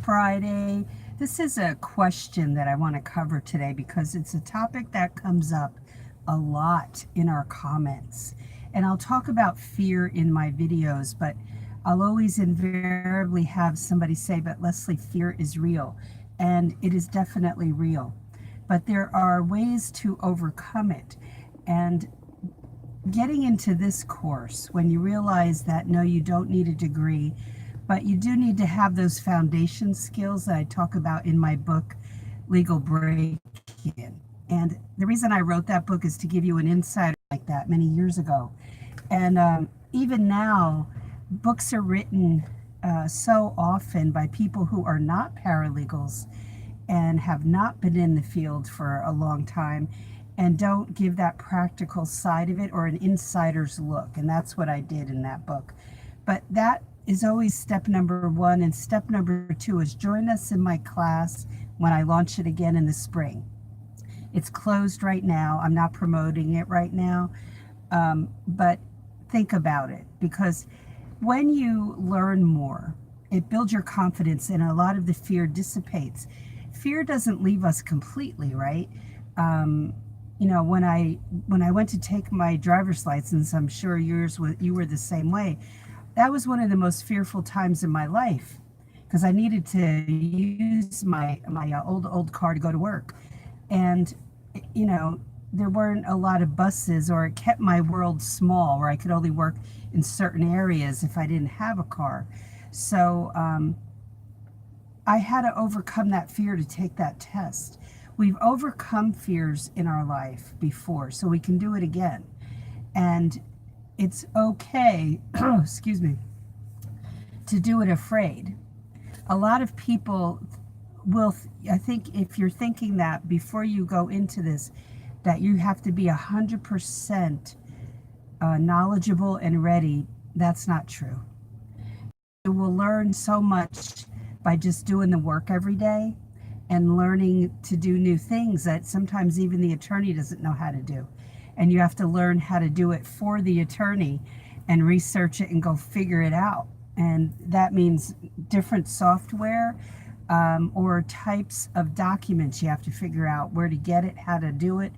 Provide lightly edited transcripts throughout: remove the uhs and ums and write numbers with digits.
Friday. This is a question that I want to cover today because it's a topic that comes up a lot in our comments. And I'll talk about fear in my videos, but I'll always invariably have somebody say, but Leslie, fear is real. And it is definitely real. But there are ways to overcome it. And getting into this course, when you realize that no, you don't need a degree, but you do need to have those foundation skills that I talk about in my book, Legal Break-In. And the reason I wrote that book is to give you an insight like that many years ago. And even now, books are written so often by people who are not paralegals and have not been in the field for a long time and don't give that practical side of it or an insider's look. And that's what I did in that book. But that is always step number one. And step number two is join us in my class when I launch it again in the spring. It's closed right now. I'm not promoting it right now. But think about it, because when you learn more, it builds your confidence and a lot of the fear dissipates. Fear doesn't leave us completely, right? You know, when I went to take my driver's license, I'm sure you were the same way. That was one of the most fearful times in my life because I needed to use my old car to go to work. And, you know, there weren't a lot of buses, or it kept my world small where I could only work in certain areas if I didn't have a car. So I had to overcome that fear to take that test. We've overcome fears in our life before, so we can do it again. And it's okay, excuse me, to do it afraid. A lot of people will, I think if you're thinking that before you go into this, that you have to be 100% knowledgeable and ready, that's not true. You will learn so much by just doing the work every day and learning to do new things that sometimes even the attorney doesn't know how to do. And you have to learn how to do it for the attorney and research it and go figure it out. And that means different software or types of documents. You have to figure out where to get it, how to do it,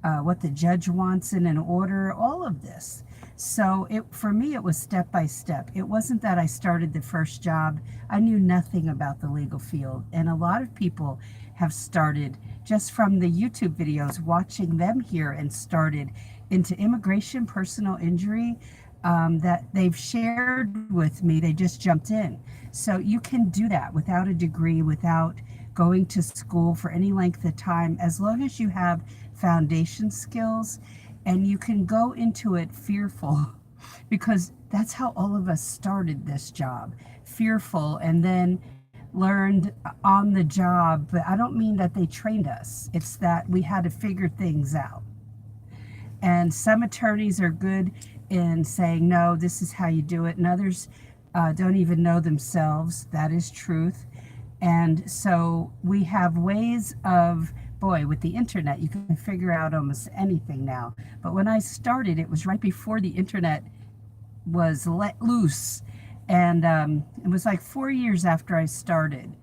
what the judge wants in an order, all of this. So for me, it was step by step. It wasn't that I started the first job. I knew nothing about the legal field. And a lot of people have started just from the YouTube videos, watching them here, and started into immigration, personal injury, that they've shared with me. They just jumped in. So you can do that without a degree, without going to school for any length of time, as long as you have foundation skills. And you can go into it fearful, because that's how all of us started this job, fearful, and then learned on the job. But I don't mean that they trained us. It's that we had to figure things out. And some attorneys are good in saying, no, this is how you do it. And others don't even know themselves. That is truth. And so we have ways of, boy, with the internet, you can figure out almost anything now. But when I started, it was right before the internet was let loose. And it was like 4 years after I started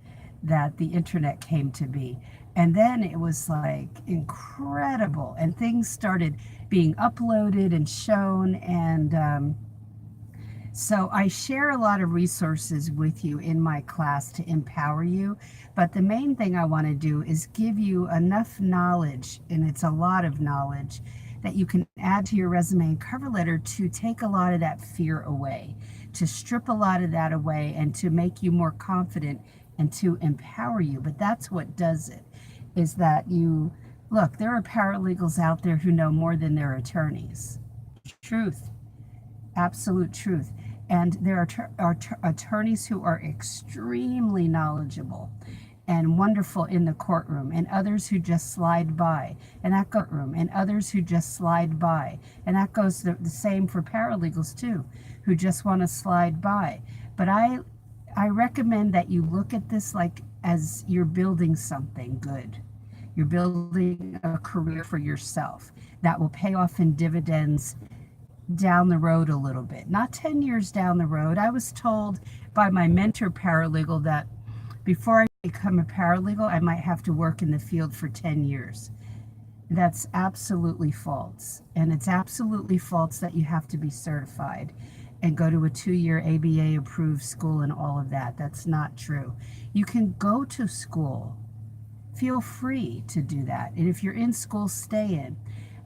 that the internet came to be. And then it was like incredible. And things started being uploaded and shown. And so I share a lot of resources with you in my class to empower you. But the main thing I want to do is give you enough knowledge, and it's a lot of knowledge, that you can add to your resume and cover letter to take a lot of that fear away, to strip a lot of that away, and to make you more confident and to empower you. But that's what does it, is that you, look, there are paralegals out there who know more than their attorneys. Truth. Absolute truth. And there are attorneys who are extremely knowledgeable and wonderful in the courtroom, and others who just slide by in that courtroom, and others who just slide by. And that goes the same for paralegals too, who just want to slide by. But I recommend that you look at this like as you're building something good. You're building a career for yourself that will pay off in dividends down the road a little bit, not 10 years down the road. I was told by my mentor paralegal that Before I become a paralegal, I might have to work in the field for 10 years. That's absolutely false. And it's absolutely false that you have to be certified and go to a 2-year ABA approved school and all of that. That's not true. You can go to school. Feel free to do that. And if you're in school, stay in.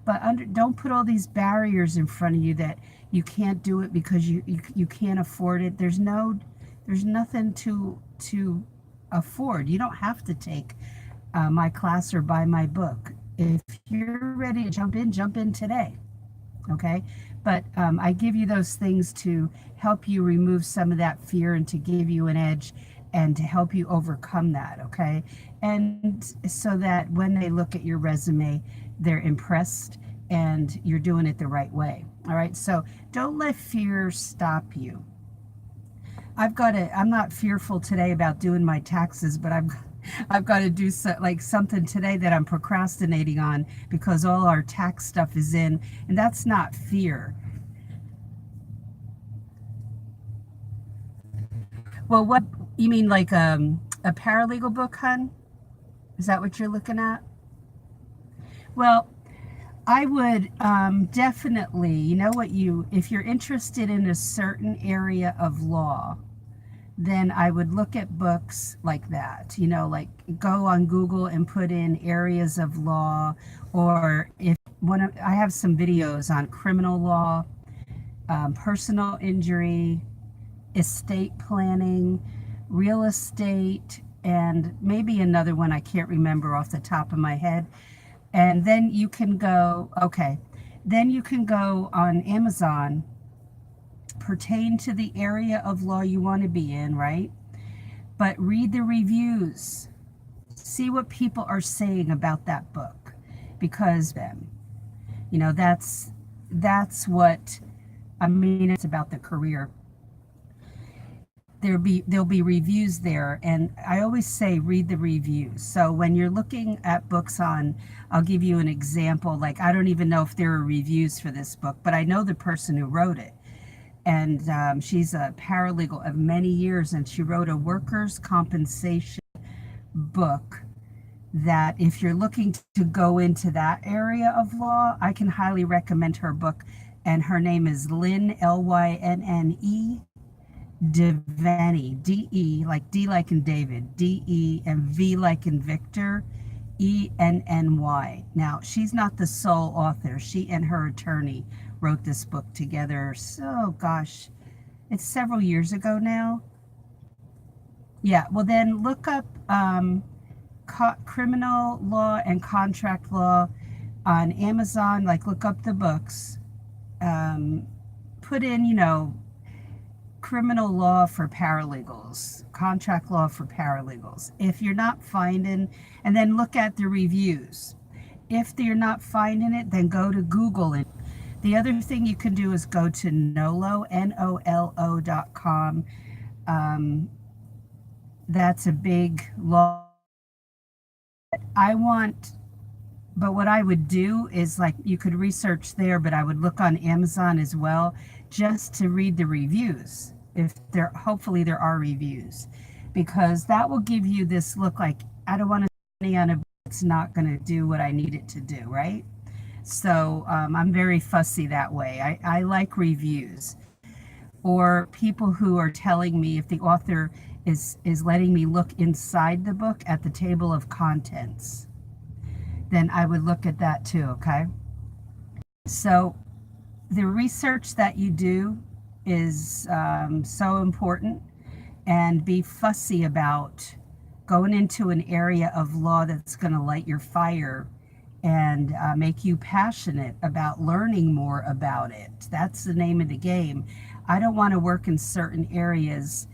But don't put all these barriers in front of you that you can't do it because you can't afford it. There's nothing to afford. You don't have to take my class or buy my book. If you're ready to jump in today. Okay? But I give you those things to help you remove some of that fear and to give you an edge and to help you overcome that, okay? And so that when they look at your resume, they're impressed and you're doing it the right way, all right? So don't let fear stop you. I'm not fearful today about doing my taxes, but I've got to do something today that I'm procrastinating on because all our tax stuff is in, and that's not fear. Well, what you mean, like a paralegal book, hun? Is that what you're looking at? Well, I would definitely, if you're interested in a certain area of law, then I would look at books like that, like go on Google and put in areas of law, or I have some videos on criminal law, personal injury, estate planning, real estate, and maybe another one I can't remember off the top of my head. And then you can go, then you can go on Amazon, pertain to the area of law you want to be in, right? But read the reviews. See what people are saying about that book, because that's what I mean. It's about the career. There'll be reviews there, and I always say read the reviews. So when you're looking at books I'll give you an example. Like, I don't even know if there are reviews for this book, but I know the person who wrote it, and she's a paralegal of many years, and she wrote a workers' compensation book that if you're looking to go into that area of law, I can highly recommend her book. And her name is Lynne, Lynne Devanny, D-E, like D like in David, D-E, and V like in Victor, E-N-N-Y. Now, she's not the sole author. She and her attorney wrote this book together. So, gosh, it's several years ago now. Yeah, well, then look up criminal law and contract law on Amazon. Like, look up the books. Put in, criminal law for paralegals, contract law for paralegals. If you're not finding, and then look at the reviews. If you're not finding it, then go to Google. And the other thing you can do is go to Nolo, NOLO.com. That's a big law. But what I would do is, like, you could research there, but I would look on Amazon as well, just to read the reviews. Hopefully there are reviews, because that will give you this look like, I don't want to spend money on a book that's not going to do what I need it to do, right? So I'm very fussy that way. I like reviews, or people who are telling me if the author is letting me look inside the book at the table of contents, then I would look at that too, okay? So the research that you do is so important, and be fussy about going into an area of law that's going to light your fire and make you passionate about learning more about it. That's the name of the game. I don't want to work in certain areas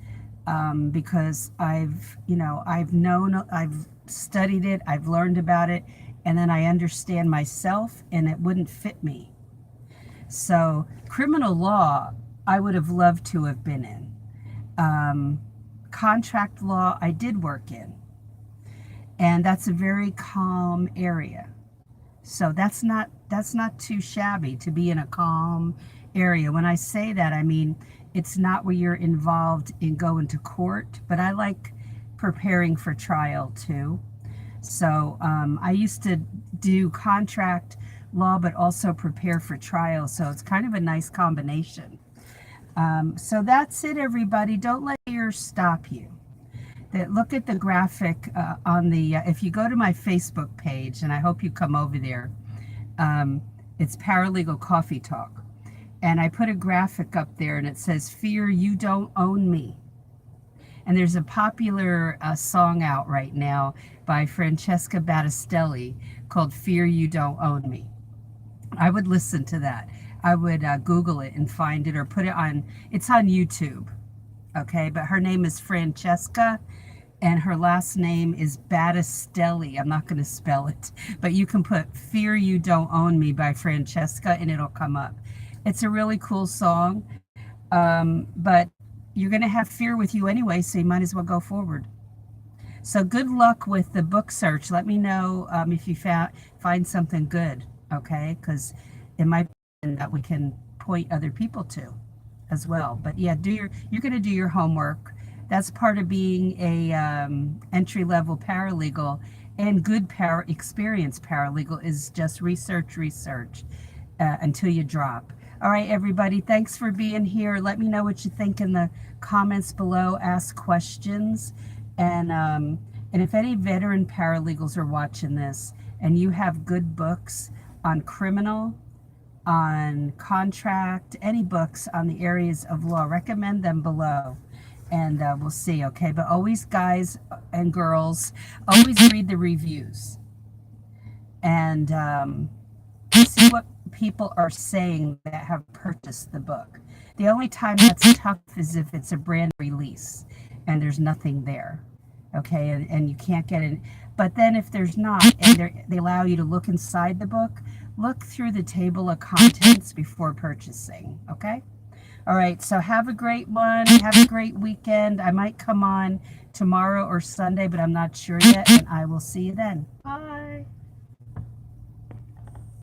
because I've studied it, I've learned about it, and then I understand myself, and it wouldn't fit me. So criminal law, I would have loved to have been in. Contract law, I did work in. And that's a very calm area. So that's not too shabby to be in a calm area. When I say that, I mean, it's not where you're involved in going to court, but I like preparing for trial too. So I used to do contract law, but also prepare for trial. So it's kind of a nice combination. So that's it, everybody. Don't let fear stop you. Look at the graphic on the, if you go to my Facebook page, and I hope you come over there, it's Paralegal Coffee Talk. And I put a graphic up there and it says, "Fear, you don't own me." And there's a popular song out right now by Francesca Battistelli called "Fear You Don't Own Me." I would listen to that. I would Google it and find it, or put it on, it's on YouTube. Okay, but her name is Francesca and her last name is Battistelli. I'm not going to spell it, but you can put "Fear You Don't Own Me" by Francesca and it'll come up. It's a really cool song, but you're going to have fear with you anyway, so you might as well go forward. So good luck with the book search. Let me know if you find something good, okay? Because it might be that we can point other people to as well. But yeah, you're going to do your homework. That's part of being a entry-level paralegal, and good experienced paralegal is just research until you drop. All right, everybody, thanks for being here. Let me know what you think in the comments below. Ask questions. And if any veteran paralegals are watching this and you have good books on criminal, on contract, any books on the areas of law, recommend them below. And we'll see, okay? But always, guys and girls, always read the reviews. And see what people are saying that have purchased the book. The only time that's tough is if it's a brand release and there's nothing there, okay, and you can't get it. But then if there's not, and they allow you to look inside the book, look through the table of contents before purchasing, okay? All right, so have a great one. Have a great weekend. I might come on tomorrow or Sunday, but I'm not sure yet, and I will see you then. Bye.